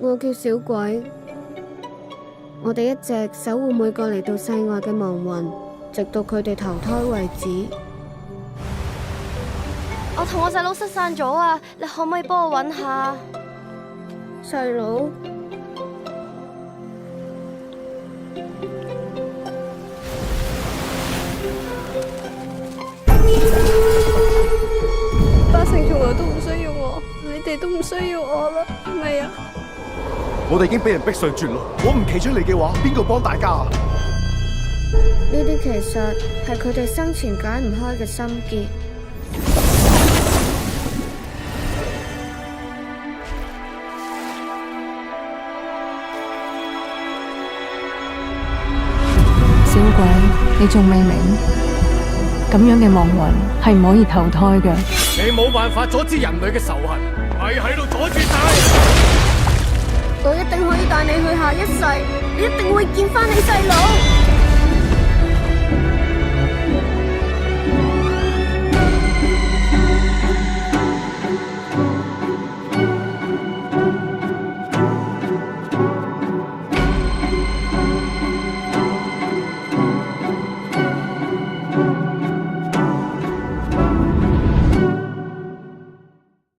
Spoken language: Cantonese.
我叫小鬼，我哋一直守護每個嚟到世外嘅亡魂，直到佢哋投胎為止。我同我細佬失散咗啊！你可唔可以幫我搵下？細佬，八成從來都唔需要我，你哋都唔需要我啦，係咪啊？我哋已經俾人逼上絕路，我唔企出嚟嘅話，邊個幫大家啊？呢啲其實係佢哋生前解唔開嘅心結。小鬼，你仲未明？咁樣嘅亡魂係唔可以投胎嘅。你冇辦法阻止人類嘅仇恨，咪喺度阻住晒。我一定可以帶你去下一世，你一定會見翻你細佬。